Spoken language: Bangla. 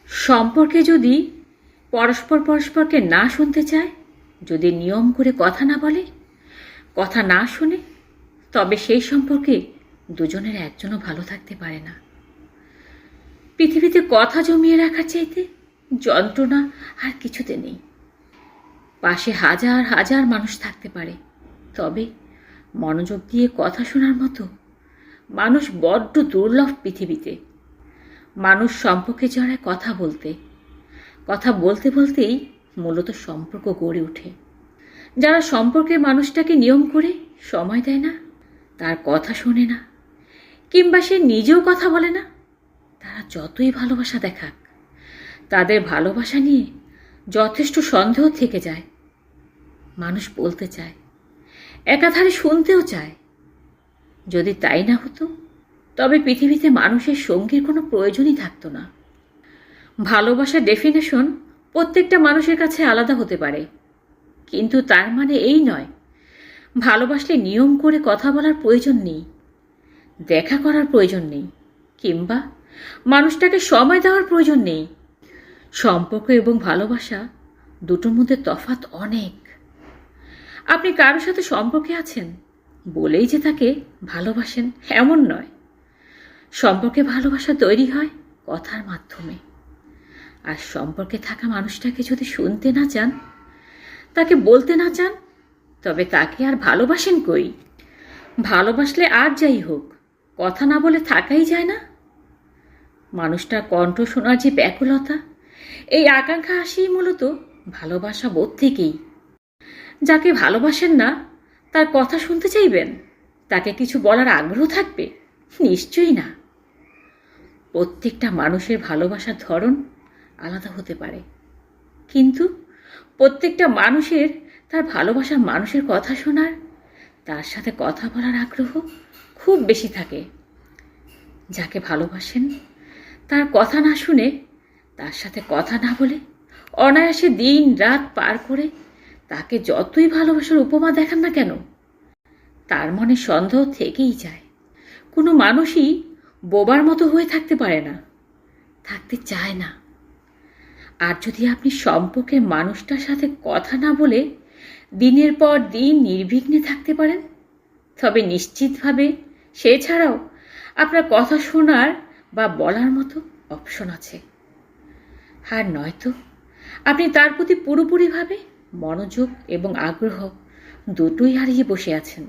সম্পর্কে যদি পরস্পরকে না শুনতে চায়, যদি নিয়ম করে কথা না বলে, কথা না শুনে, তবে সেই সম্পর্কে দুজনের একজনও ভালো থাকতে পারে না। পৃথিবীতে কথা জমিয়ে রাখার চাইতে যন্ত্রণা আর কিছুতে নেই। পাশে হাজার হাজার মানুষ থাকতে পারে, তবে মনোযোগ দিয়ে কথা শোনার মতো মানুষ বড্ড দুর্লভ পৃথিবীতে। মানুষ সম্পর্কে জড়ায় কথা বলতে বলতেই মূলত সম্পর্ক গড়ে ওঠে। যারা সম্পর্কের মানুষটাকে নিয়ম করে সময় দেয় না, তার কথা শোনে না, কিংবা সে নিজেও কথা বলে না, তারা যতই ভালোবাসা দেখাক, তাদের ভালোবাসা নিয়ে যথেষ্ট সন্দেহ থেকে যায়। মানুষ বলতে চায়, একাধারে শুনতেও চায়। যদি তাই না হতো, তবে পৃথিবীতে মানুষের সঙ্গীর কোনো প্রয়োজনই থাকতো না। ভালোবাসার ডেফিনেশন প্রত্যেকটা মানুষের কাছে আলাদা হতে পারে, কিন্তু তার মানে এই নয় ভালোবাসলে নিয়ম করে কথা বলার প্রয়োজন নেই, দেখা করার প্রয়োজন নেই, কিংবা মানুষটাকে সময় দেওয়ার প্রয়োজন নেই। সম্পর্ক এবং ভালোবাসা দুটোর মধ্যে তফাৎ অনেক। আপনি কারোর সাথে সম্পর্কে আছেন বলেই যে তাকে ভালোবাসেন এমন নয়। সম্পর্কে ভালোবাসা তৈরি হয় কথার মাধ্যমে। আর সম্পর্কে থাকা মানুষটাকে যদি শুনতে না চান, তাকে বলতে না চান, তবে তাকে আর ভালোবাসেন কই? ভালোবাসলে আর যাই হোক, কথা না বলে থাকাই যায় না। মানুষটার কণ্ঠ শোনার যে ব্যাকুলতা, এই আকাঙ্ক্ষা আসেই মূলত ভালোবাসা বোধ থেকেই। যাকে ভালোবাসেন না, তার কথা শুনতে চাইবেন? তাকে কিছু বলার আগ্রহ থাকবে? নিশ্চয়ই না। প্রত্যেকটা মানুষের ভালোবাসার ধরন আলাদা হতে পারে, কিন্তু প্রত্যেকটা মানুষের তার ভালোবাসার মানুষের কথা শোনার, তার সাথে কথা বলার আগ্রহ খুব বেশি থাকে। যাকে ভালোবাসেন, তার কথা না শুনে, তার সাথে কথা না বলে, অনায়াসে দিন রাত পার করে তাকে যতই ভালোবাসার উপমা দেখান না কেন, তার মনে সন্দেহ থেকেই যায়। কোনো মানুষই বোবার মতো হয়ে থাকতে পারে না, থাকতে চায় না। আর যদি আপনি সম্পর্কের মানুষটার সাথে কথা না বলে দিনের পর দিন নির্বিঘ্নে থাকতে পারেন, তবে নিশ্চিতভাবে সে ছাড়াও আপনার কথা শোনার বা বলার মতো অপশন আছে। আর নয়তো আপনি তার প্রতি পুরোপুরিভাবে মনোযোগ এবং আগ্রহ দুটোই হারিয়ে বসে আছেন।